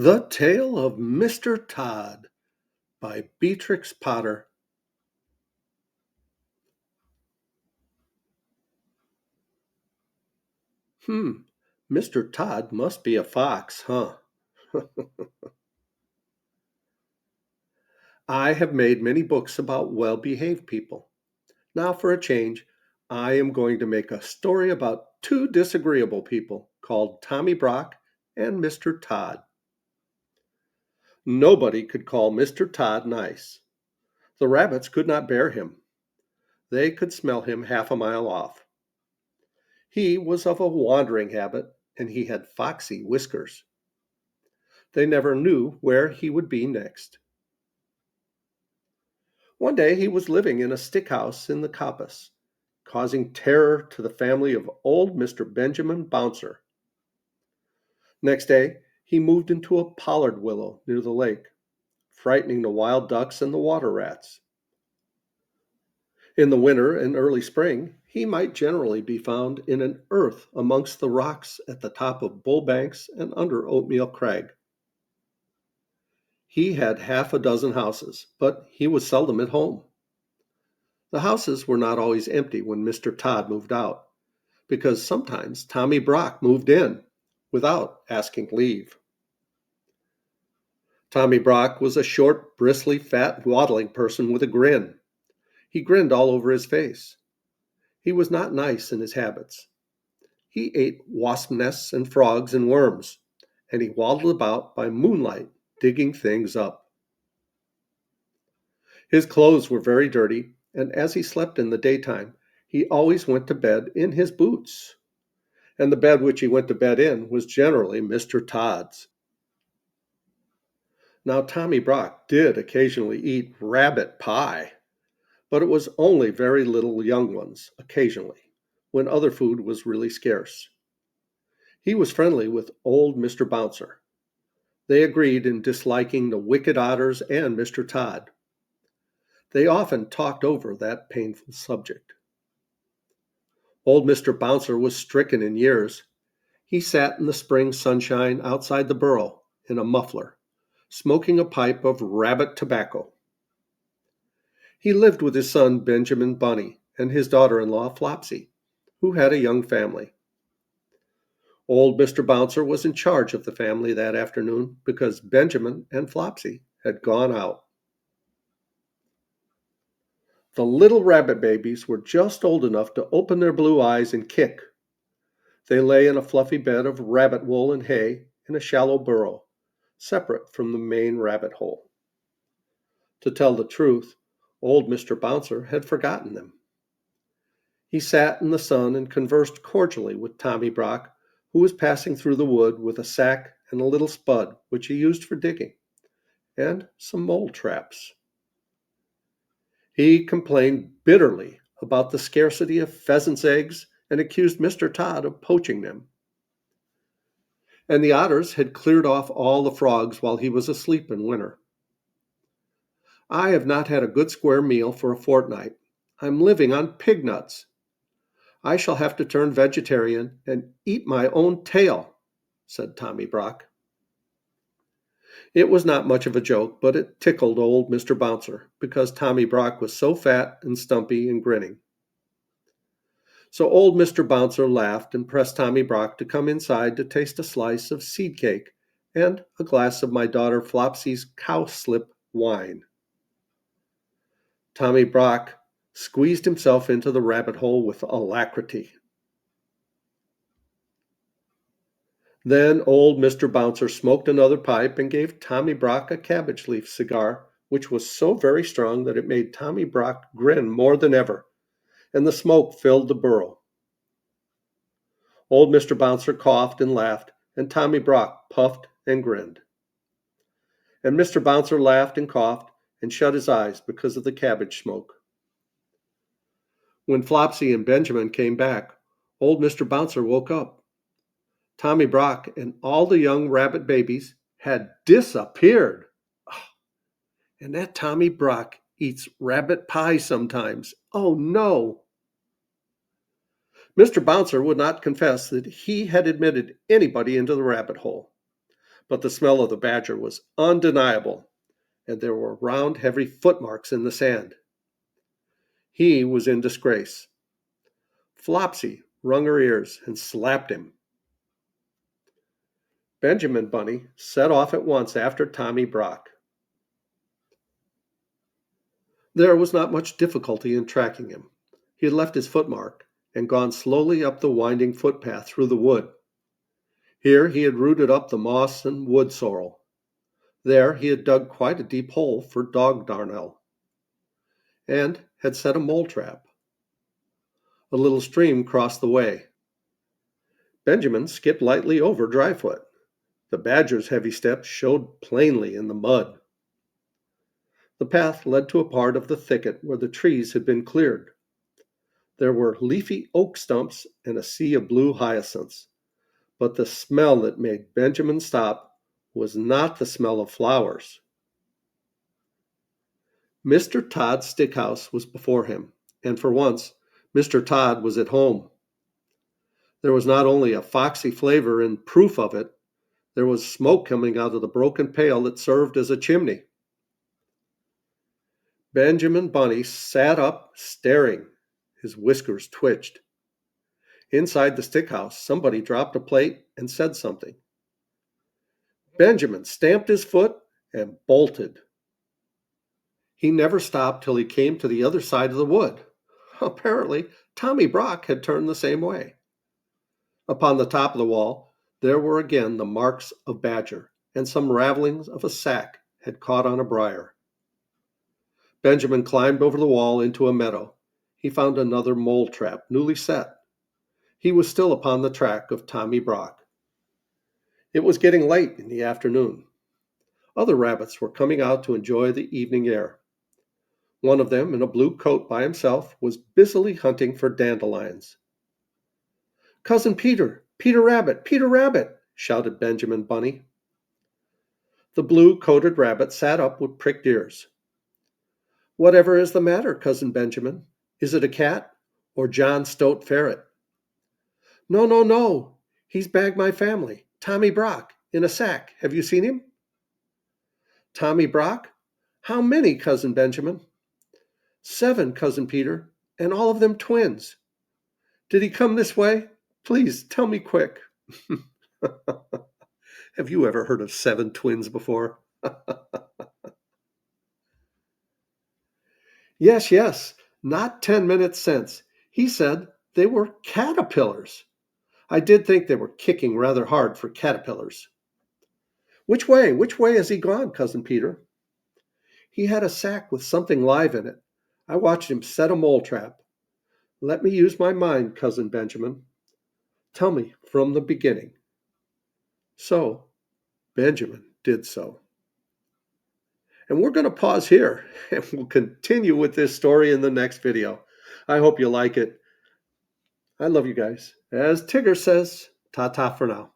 The Tale of Mr. Tod by Beatrix Potter. Hmm, Mr. Tod must be a fox, huh? I have made many books about well-behaved people. Now, for a change, I am going to make a story about two disagreeable people called Tommy Brock and Mr. Tod. Nobody could call Mr. Tod nice. The rabbits could not bear him. They could smell him half a mile off. He was of a wandering habit, and he had foxy whiskers. They never knew where he would be next. One day he was living in a stick house in the coppice, causing terror to the family of old Mr. Benjamin Bouncer. Next day he moved into a pollard willow near the lake, frightening the wild ducks and the water rats. In the winter and early spring he might generally be found in an earth amongst the rocks at the top of Bull Banks and under Oatmeal Crag. He had half a dozen houses, but he was seldom at home. The houses were not always empty when Mr. Tod moved out, because sometimes Tommy Brock moved in without asking leave. Tommy Brock was a short, bristly, fat, waddling person with a grin. He grinned all over his face. He was not nice in his habits. He ate wasp nests and frogs and worms, and he waddled about by moonlight, digging things up. His clothes were very dirty, and as he slept in the daytime, he always went to bed in his boots. And the bed which he went to bed in was generally Mr. Tod's. Now, Tommy Brock did occasionally eat rabbit pie, but it was only very little young ones, occasionally, when other food was really scarce. He was friendly with old Mr. Bouncer. They agreed in disliking the wicked otters and Mr. Tod. They often talked over that painful subject. Old Mr. Bouncer was stricken in years. He sat in the spring sunshine outside the burrow in a muffler, smoking a pipe of rabbit tobacco. He lived with his son Benjamin Bunny and his daughter-in-law Flopsy, who had a young family. Old Mr. Bouncer was in charge of the family that afternoon because Benjamin and Flopsy had gone out. The little rabbit babies were just old enough to open their blue eyes and kick. They lay in a fluffy bed of rabbit wool and hay in a shallow burrow, separate from the main rabbit hole. To tell the truth, old Mr. Bouncer had forgotten them. He sat in the sun and conversed cordially with Tommy Brock, who was passing through the wood with a sack and a little spud which he used for digging, and some mole traps. He complained bitterly about the scarcity of pheasants' eggs and accused Mr. Tod of poaching them. And the otters had cleared off all the frogs while he was asleep in winter. I have not had a good square meal for a fortnight. I'm living on pig nuts. I shall have to turn vegetarian and eat my own tail, said Tommy Brock. It was not much of a joke, but it tickled old Mr. Bouncer because Tommy Brock was so fat and stumpy and grinning. So old Mr. Bouncer laughed and pressed Tommy Brock to come inside to taste a slice of seed cake and a glass of my daughter Flopsy's cowslip wine. Tommy Brock squeezed himself into the rabbit hole with alacrity. Then old Mr. Bouncer smoked another pipe and gave Tommy Brock a cabbage leaf cigar, which was so very strong that it made Tommy Brock grin more than ever, and the smoke filled the burrow. Old Mr. Bouncer coughed and laughed, and Tommy Brock puffed and grinned. And Mr. Bouncer laughed and coughed and shut his eyes because of the cabbage smoke. When Flopsy and Benjamin came back, old Mr. Bouncer woke up. Tommy Brock and all the young rabbit babies had disappeared. And that Tommy Brock eats rabbit pie sometimes. Oh no! Mr. Bouncer would not confess that he had admitted anybody into the rabbit hole. But the smell of the badger was undeniable, and there were round, heavy footmarks in the sand. He was in disgrace. Flopsy wrung her ears and slapped him. Benjamin Bunny set off at once after Tommy Brock. There was not much difficulty in tracking him. He had left his footmark and gone slowly up the winding footpath through the wood. Here he had rooted up the moss and wood sorrel. There he had dug quite a deep hole for dog darnel, and had set a mole trap. A little stream crossed the way. Benjamin skipped lightly over Dryfoot. The badger's heavy steps showed plainly in the mud. The path led to a part of the thicket where the trees had been cleared. There were leafy oak stumps and a sea of blue hyacinths, but the smell that made Benjamin stop was not the smell of flowers. Mr. Tod's stick house was before him, and for once Mr. Tod was at home. There was not only a foxy flavor in proof of it, there was smoke coming out of the broken pail that served as a chimney. Benjamin Bunny sat up, staring. His whiskers twitched. Inside the stick house, somebody dropped a plate and said something. Benjamin stamped his foot and bolted. He never stopped till he came to the other side of the wood. Apparently, Tommy Brock had turned the same way. Upon the top of the wall, there were again the marks of badger, and some ravelings of a sack had caught on a briar. Benjamin climbed over the wall into a meadow. He found another mole trap, newly set. He was still upon the track of Tommy Brock. It was getting late in the afternoon. Other rabbits were coming out to enjoy the evening air. One of them, in a blue coat by himself, was busily hunting for dandelions. "Cousin Peter! Peter Rabbit! Peter Rabbit!" shouted Benjamin Bunny. The blue-coated rabbit sat up with pricked ears. "Whatever is the matter, Cousin Benjamin? Is it a cat or John Stoat Ferret?" "No, no, no! He's bagged my family. Tommy Brock, in a sack. Have you seen him?" "Tommy Brock? How many, Cousin Benjamin?" "7, Cousin Peter, and all of them twins." "Did he come this way? Please tell me quick." Have you ever heard of 7 twins before? Yes, yes, not 10 minutes since. He said they were caterpillars. I did think they were kicking rather hard for caterpillars. Which way? Which way has he gone, Cousin Peter?" "He had a sack with something live in it. I watched him set a mole trap. Let me use my mind, Cousin Benjamin. Tell me from the beginning." So Benjamin did so. And we're going to pause here, and we'll continue with this story in the next video. I hope you like it. I love you guys. As Tigger says, ta-ta for now.